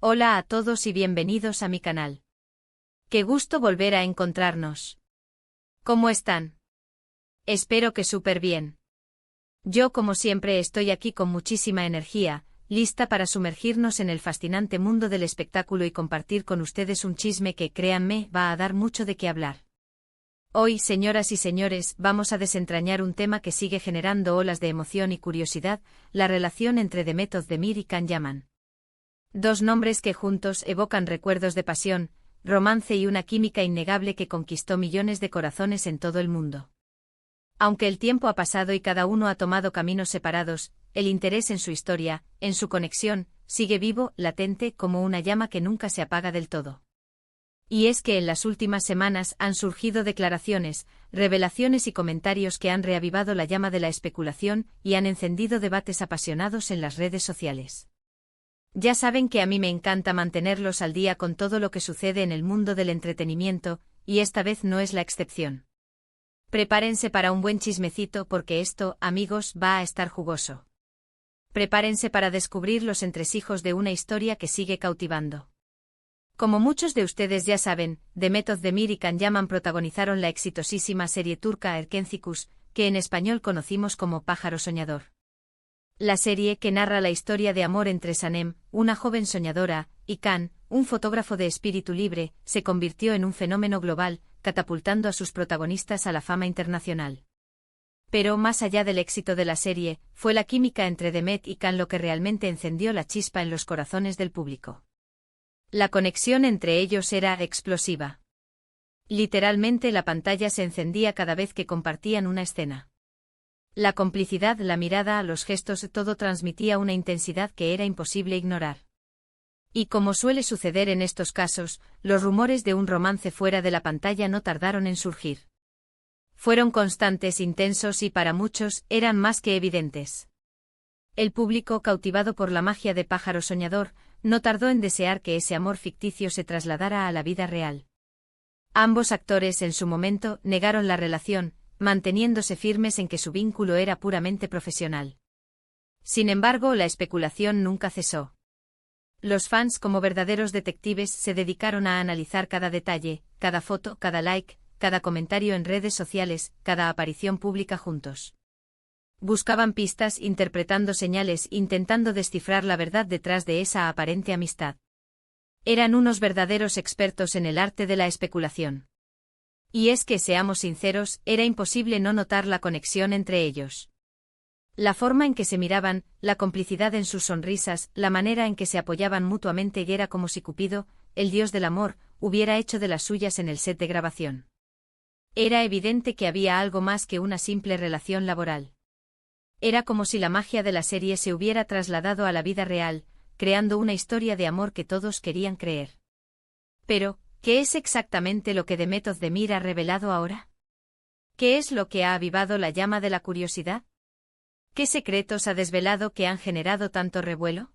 Hola a todos y bienvenidos a mi canal. Qué gusto volver a encontrarnos. ¿Cómo están? Espero que súper bien. Yo, como siempre, estoy aquí con muchísima energía, lista para sumergirnos en el fascinante mundo del espectáculo y compartir con ustedes un chisme que, créanme, va a dar mucho de qué hablar. Hoy, señoras y señores, vamos a desentrañar un tema que sigue generando olas de emoción y curiosidad: la relación entre Demet Özdemir y Can Yaman. Dos nombres que juntos evocan recuerdos de pasión, romance y una química innegable que conquistó millones de corazones en todo el mundo. Aunque el tiempo ha pasado y cada uno ha tomado caminos separados, el interés en su historia, en su conexión, sigue vivo, latente, como una llama que nunca se apaga del todo. Y es que en las últimas semanas han surgido declaraciones, revelaciones y comentarios que han reavivado la llama de la especulación y han encendido debates apasionados en las redes sociales. Ya saben que a mí me encanta mantenerlos al día con todo lo que sucede en el mundo del entretenimiento, y esta vez no es la excepción. Prepárense para un buen chismecito porque esto, amigos, va a estar jugoso. Prepárense para descubrir los entresijos de una historia que sigue cautivando. Como muchos de ustedes ya saben, Demet Özdemir y Can Yaman protagonizaron la exitosísima serie turca Erkenci, que en español conocimos como Pájaro Soñador. La serie, que narra la historia de amor entre Sanem, una joven soñadora, y Can, un fotógrafo de espíritu libre, se convirtió en un fenómeno global, catapultando a sus protagonistas a la fama internacional. Pero más allá del éxito de la serie, fue la química entre Demet y Can lo que realmente encendió la chispa en los corazones del público. La conexión entre ellos era explosiva. Literalmente la pantalla se encendía cada vez que compartían una escena. La complicidad, la mirada, los gestos, todo transmitía una intensidad que era imposible ignorar. Y como suele suceder en estos casos, los rumores de un romance fuera de la pantalla no tardaron en surgir. Fueron constantes, intensos y para muchos eran más que evidentes. El público, cautivado por la magia de Pájaro Soñador, no tardó en desear que ese amor ficticio se trasladara a la vida real. Ambos actores en su momento negaron la relación, manteniéndose firmes en que su vínculo era puramente profesional. Sin embargo, la especulación nunca cesó. Los fans, como verdaderos detectives, se dedicaron a analizar cada detalle, cada foto, cada like, cada comentario en redes sociales, cada aparición pública juntos. Buscaban pistas, interpretando señales, intentando descifrar la verdad detrás de esa aparente amistad. Eran unos verdaderos expertos en el arte de la especulación. Y es que, seamos sinceros, era imposible no notar la conexión entre ellos. La forma en que se miraban, la complicidad en sus sonrisas, la manera en que se apoyaban mutuamente era como si Cupido, el dios del amor, hubiera hecho de las suyas en el set de grabación. Era evidente que había algo más que una simple relación laboral. Era como si la magia de la serie se hubiera trasladado a la vida real, creando una historia de amor que todos querían creer. Pero, ¿qué es exactamente lo que Demet Özdemir ha revelado ahora? ¿Qué es lo que ha avivado la llama de la curiosidad? ¿Qué secretos ha desvelado que han generado tanto revuelo?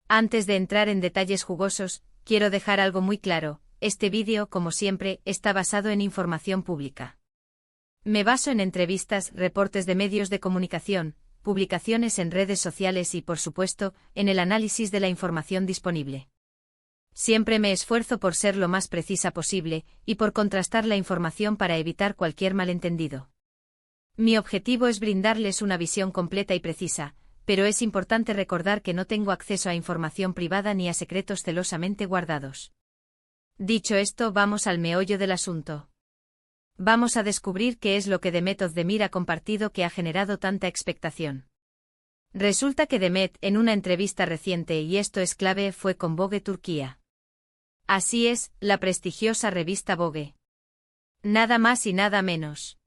Antes de entrar en detalles jugosos, quiero dejar algo muy claro: este vídeo, como siempre, está basado en información pública. Me baso en entrevistas, reportes de medios de comunicación, publicaciones en redes sociales y, por supuesto, en el análisis de la información disponible. Siempre me esfuerzo por ser lo más precisa posible, y por contrastar la información para evitar cualquier malentendido. Mi objetivo es brindarles una visión completa y precisa, pero es importante recordar que no tengo acceso a información privada ni a secretos celosamente guardados. Dicho esto, vamos al meollo del asunto. Vamos a descubrir qué es lo que Demet Özdemir ha compartido que ha generado tanta expectación. Resulta que Demet, en una entrevista reciente, y esto es clave, fue con Vogue Turquía. Así es, la prestigiosa revista Vogue. Nada más y nada menos.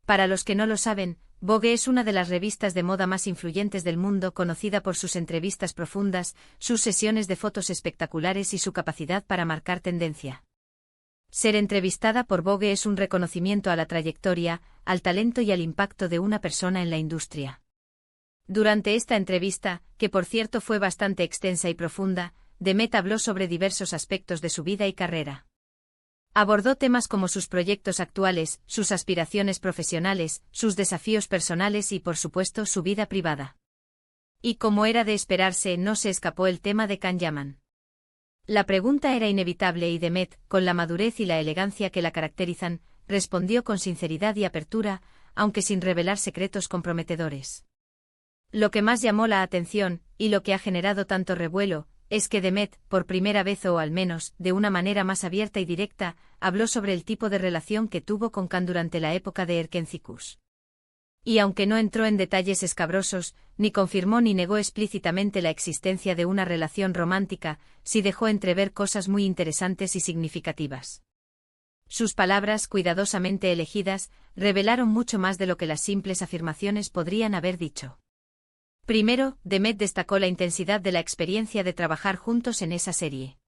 Para los que no lo saben, Vogue es una de las revistas de moda más influyentes del mundo, conocida por sus entrevistas profundas, sus sesiones de fotos espectaculares y su capacidad para marcar tendencia. Ser entrevistada por Vogue es un reconocimiento a la trayectoria, al talento y al impacto de una persona en la industria. Durante esta entrevista, que por cierto fue bastante extensa y profunda, Demet habló sobre diversos aspectos de su vida y carrera. Abordó temas como sus proyectos actuales, sus aspiraciones profesionales, sus desafíos personales y, por supuesto, su vida privada. Y como era de esperarse, no se escapó el tema de Can Yaman. La pregunta era inevitable y Demet, con la madurez y la elegancia que la caracterizan, respondió con sinceridad y apertura, aunque sin revelar secretos comprometedores. Lo que más llamó la atención, y lo que ha generado tanto revuelo, es que Demet, por primera vez o al menos, de una manera más abierta y directa, habló sobre el tipo de relación que tuvo con Can durante la época de Erkenciskus. Y aunque no entró en detalles escabrosos, ni confirmó ni negó explícitamente la existencia de una relación romántica, sí dejó entrever cosas muy interesantes y significativas. Sus palabras, cuidadosamente elegidas, revelaron mucho más de lo que las simples afirmaciones podrían haber dicho. Primero, Demet destacó la intensidad de la experiencia de trabajar juntos en esa serie.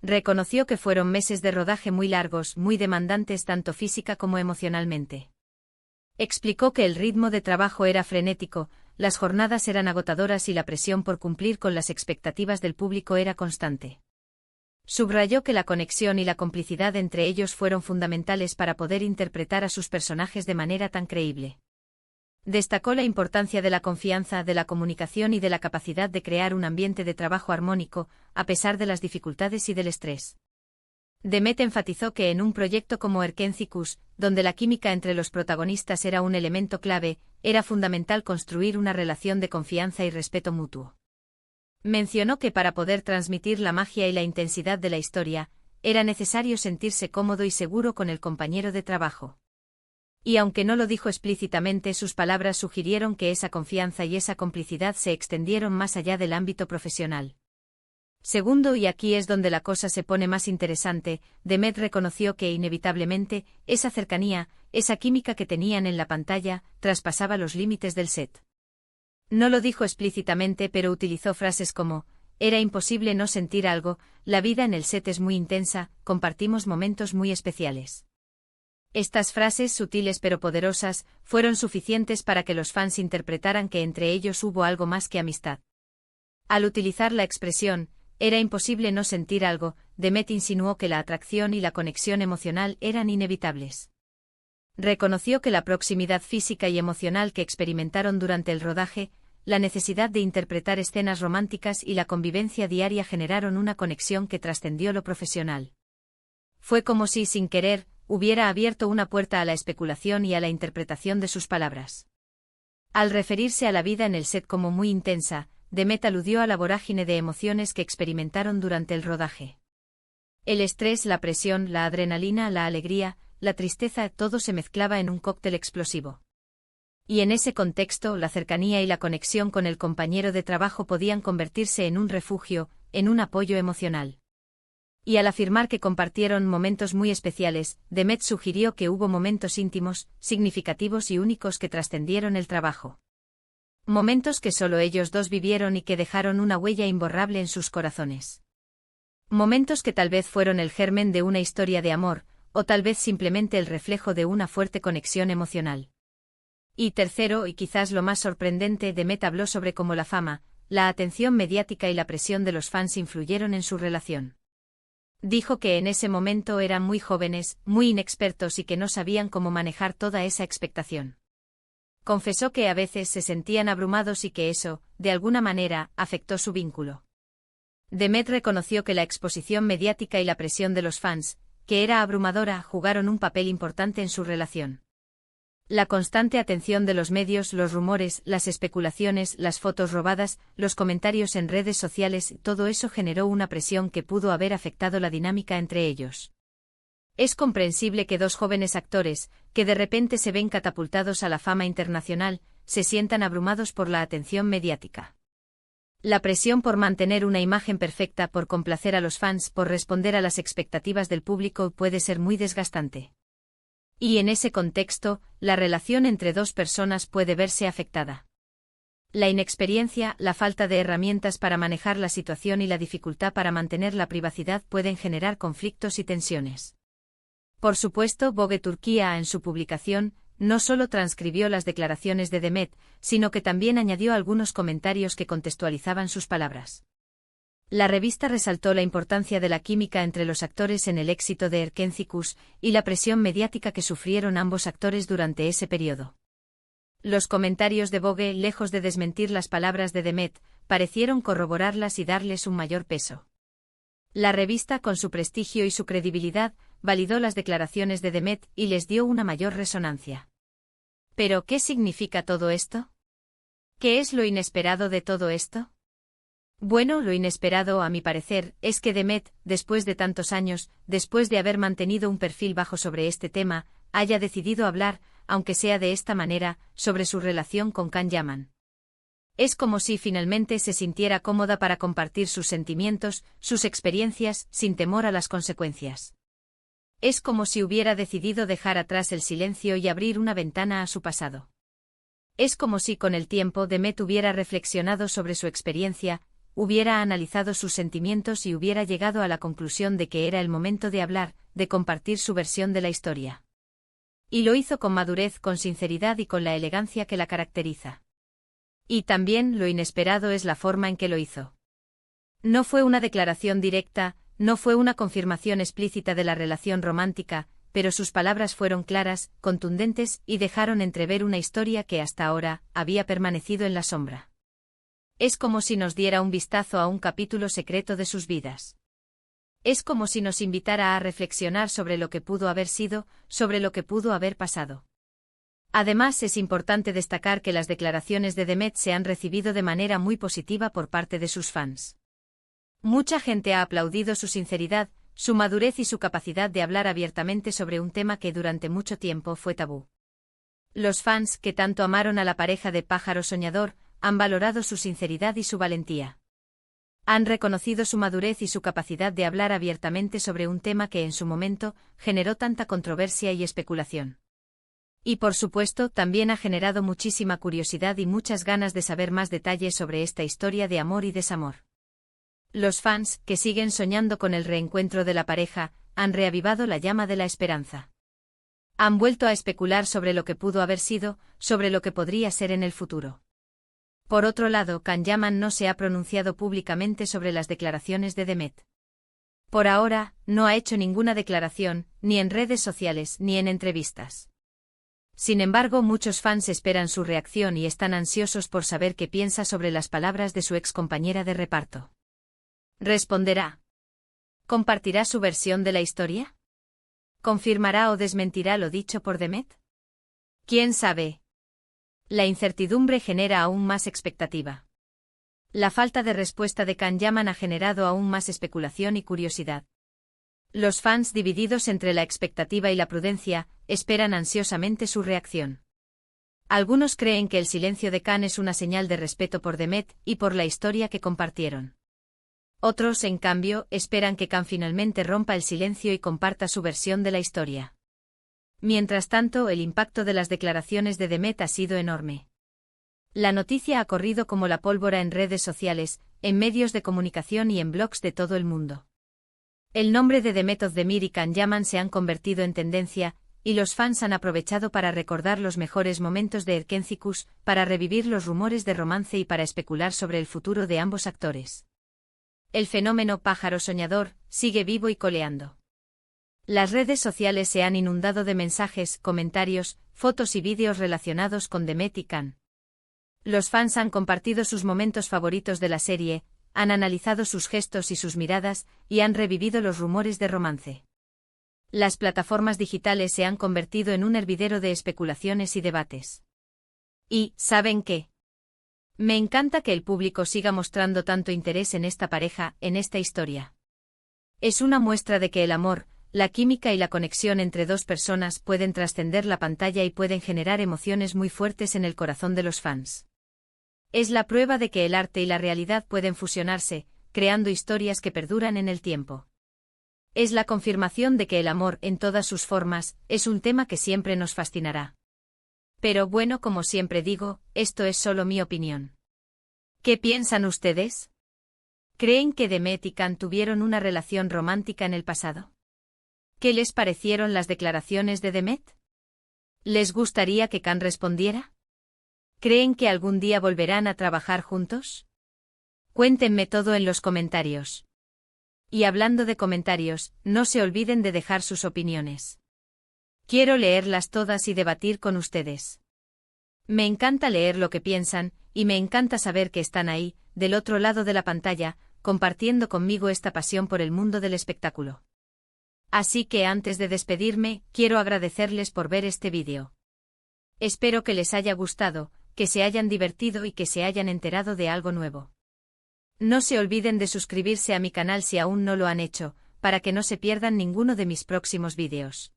Reconoció que fueron meses de rodaje muy largos, muy demandantes tanto física como emocionalmente. Explicó que el ritmo de trabajo era frenético, las jornadas eran agotadoras y la presión por cumplir con las expectativas del público era constante. Subrayó que la conexión y la complicidad entre ellos fueron fundamentales para poder interpretar a sus personajes de manera tan creíble. Destacó la importancia de la confianza, de la comunicación y de la capacidad de crear un ambiente de trabajo armónico, a pesar de las dificultades y del estrés. Demet enfatizó que en un proyecto como Erkenciskus, donde la química entre los protagonistas era un elemento clave, era fundamental construir una relación de confianza y respeto mutuo. Mencionó que para poder transmitir la magia y la intensidad de la historia, era necesario sentirse cómodo y seguro con el compañero de trabajo. Y aunque no lo dijo explícitamente, sus palabras sugirieron que esa confianza y esa complicidad se extendieron más allá del ámbito profesional. Segundo, y aquí es donde la cosa se pone más interesante, Demet reconoció que inevitablemente, esa cercanía, esa química que tenían en la pantalla, traspasaba los límites del set. No lo dijo explícitamente, pero utilizó frases como, era imposible no sentir algo, la vida en el set es muy intensa, compartimos momentos muy especiales. Estas frases, sutiles pero poderosas, fueron suficientes para que los fans interpretaran que entre ellos hubo algo más que amistad. Al utilizar la expresión, era imposible no sentir algo, Demet insinuó que la atracción y la conexión emocional eran inevitables. Reconoció que la proximidad física y emocional que experimentaron durante el rodaje, la necesidad de interpretar escenas románticas y la convivencia diaria generaron una conexión que trascendió lo profesional. Fue como si, sin querer, hubiera abierto una puerta a la especulación y a la interpretación de sus palabras. Al referirse a la vida en el set como muy intensa, Demet aludió a la vorágine de emociones que experimentaron durante el rodaje. El estrés, la presión, la adrenalina, la alegría, la tristeza, todo se mezclaba en un cóctel explosivo. Y en ese contexto, la cercanía y la conexión con el compañero de trabajo podían convertirse en un refugio, en un apoyo emocional. Y al afirmar que compartieron momentos muy especiales, Demet sugirió que hubo momentos íntimos, significativos y únicos que trascendieron el trabajo. Momentos que solo ellos dos vivieron y que dejaron una huella imborrable en sus corazones. Momentos que tal vez fueron el germen de una historia de amor, o tal vez simplemente el reflejo de una fuerte conexión emocional. Y tercero, y quizás lo más sorprendente, Demet habló sobre cómo la fama, la atención mediática y la presión de los fans influyeron en su relación. Dijo que en ese momento eran muy jóvenes, muy inexpertos y que no sabían cómo manejar toda esa expectación. Confesó que a veces se sentían abrumados y que eso, de alguna manera, afectó su vínculo. Demet reconoció que la exposición mediática y la presión de los fans, que era abrumadora, jugaron un papel importante en su relación. La constante atención de los medios, los rumores, las especulaciones, las fotos robadas, los comentarios en redes sociales, todo eso generó una presión que pudo haber afectado la dinámica entre ellos. Es comprensible que dos jóvenes actores, que de repente se ven catapultados a la fama internacional, se sientan abrumados por la atención mediática. La presión por mantener una imagen perfecta, por complacer a los fans, por responder a las expectativas del público puede ser muy desgastante. Y en ese contexto, la relación entre dos personas puede verse afectada. La inexperiencia, la falta de herramientas para manejar la situación y la dificultad para mantener la privacidad pueden generar conflictos y tensiones. Por supuesto, Vogue Turquía, en su publicación, no solo transcribió las declaraciones de Demet, sino que también añadió algunos comentarios que contextualizaban sus palabras. La revista resaltó la importancia de la química entre los actores en el éxito de Erkenciskus y la presión mediática que sufrieron ambos actores durante ese periodo. Los comentarios de Vogue, lejos de desmentir las palabras de Demet, parecieron corroborarlas y darles un mayor peso. La revista, con su prestigio y su credibilidad, validó las declaraciones de Demet y les dio una mayor resonancia. ¿Pero qué significa todo esto? ¿Qué es lo inesperado de todo esto? Bueno, lo inesperado, a mi parecer, es que Demet, después de tantos años, después de haber mantenido un perfil bajo sobre este tema, haya decidido hablar, aunque sea de esta manera, sobre su relación con Can Yaman. Es como si finalmente se sintiera cómoda para compartir sus sentimientos, sus experiencias, sin temor a las consecuencias. Es como si hubiera decidido dejar atrás el silencio y abrir una ventana a su pasado. Es como si con el tiempo Demet hubiera reflexionado sobre su experiencia, hubiera analizado sus sentimientos y hubiera llegado a la conclusión de que era el momento de hablar, de compartir su versión de la historia. Y lo hizo con madurez, con sinceridad y con la elegancia que la caracteriza. Y también lo inesperado es la forma en que lo hizo. No fue una declaración directa, no fue una confirmación explícita de la relación romántica, pero sus palabras fueron claras, contundentes y dejaron entrever una historia que hasta ahora había permanecido en la sombra. Es como si nos diera un vistazo a un capítulo secreto de sus vidas. Es como si nos invitara a reflexionar sobre lo que pudo haber sido, sobre lo que pudo haber pasado. Además, es importante destacar que las declaraciones de Demet se han recibido de manera muy positiva por parte de sus fans. Mucha gente ha aplaudido su sinceridad, su madurez y su capacidad de hablar abiertamente sobre un tema que durante mucho tiempo fue tabú. Los fans, que tanto amaron a la pareja de Pájaro Soñador, han valorado su sinceridad y su valentía. Han reconocido su madurez y su capacidad de hablar abiertamente sobre un tema que en su momento generó tanta controversia y especulación. Y por supuesto también ha generado muchísima curiosidad y muchas ganas de saber más detalles sobre esta historia de amor y desamor. Los fans, que siguen soñando con el reencuentro de la pareja, han reavivado la llama de la esperanza. Han vuelto a especular sobre lo que pudo haber sido, sobre lo que podría ser en el futuro. Por otro lado, Can Yaman no se ha pronunciado públicamente sobre las declaraciones de Demet. Por ahora, no ha hecho ninguna declaración, ni en redes sociales ni en entrevistas. Sin embargo, muchos fans esperan su reacción y están ansiosos por saber qué piensa sobre las palabras de su ex compañera de reparto. ¿Responderá? ¿Compartirá su versión de la historia? ¿Confirmará o desmentirá lo dicho por Demet? ¿Quién sabe? La incertidumbre genera aún más expectativa. La falta de respuesta de Can Yaman ha generado aún más especulación y curiosidad. Los fans, divididos entre la expectativa y la prudencia, esperan ansiosamente su reacción. Algunos creen que el silencio de Can es una señal de respeto por Demet y por la historia que compartieron. Otros, en cambio, esperan que Can finalmente rompa el silencio y comparta su versión de la historia. Mientras tanto, el impacto de las declaraciones de Demet ha sido enorme. La noticia ha corrido como la pólvora en redes sociales, en medios de comunicación y en blogs de todo el mundo. El nombre de Demet Özdemir y Can Yaman se han convertido en tendencia, y los fans han aprovechado para recordar los mejores momentos de Erkencikus, para revivir los rumores de romance y para especular sobre el futuro de ambos actores. El fenómeno Pájaro Soñador sigue vivo y coleando. Las redes sociales se han inundado de mensajes, comentarios, fotos y vídeos relacionados con Demet y Can. Los fans han compartido sus momentos favoritos de la serie, han analizado sus gestos y sus miradas, y han revivido los rumores de romance. Las plataformas digitales se han convertido en un hervidero de especulaciones y debates. Y, ¿saben qué? Me encanta que el público siga mostrando tanto interés en esta pareja, en esta historia. Es una muestra de que el amor, la química y la conexión entre dos personas pueden trascender la pantalla y pueden generar emociones muy fuertes en el corazón de los fans. Es la prueba de que el arte y la realidad pueden fusionarse, creando historias que perduran en el tiempo. Es la confirmación de que el amor, en todas sus formas, es un tema que siempre nos fascinará. Pero bueno, como siempre digo, esto es solo mi opinión. ¿Qué piensan ustedes? ¿Creen que Demet y Can tuvieron una relación romántica en el pasado? ¿Qué les parecieron las declaraciones de Demet? ¿Les gustaría que Can respondiera? ¿Creen que algún día volverán a trabajar juntos? Cuéntenme todo en los comentarios. Y hablando de comentarios, no se olviden de dejar sus opiniones. Quiero leerlas todas y debatir con ustedes. Me encanta leer lo que piensan, y me encanta saber que están ahí, del otro lado de la pantalla, compartiendo conmigo esta pasión por el mundo del espectáculo. Así que antes de despedirme, quiero agradecerles por ver este vídeo. Espero que les haya gustado, que se hayan divertido y que se hayan enterado de algo nuevo. No se olviden de suscribirse a mi canal si aún no lo han hecho, para que no se pierdan ninguno de mis próximos vídeos.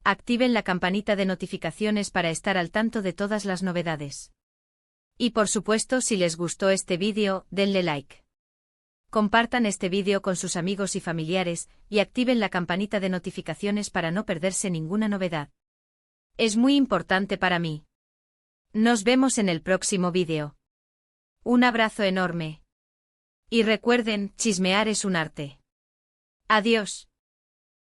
Activen la campanita de notificaciones para estar al tanto de todas las novedades. Y por supuesto, si les gustó este vídeo, denle like. Compartan este vídeo con sus amigos y familiares, y activen la campanita de notificaciones para no perderse ninguna novedad. Es muy importante para mí. Nos vemos en el próximo vídeo. Un abrazo enorme. Y recuerden, chismear es un arte. Adiós.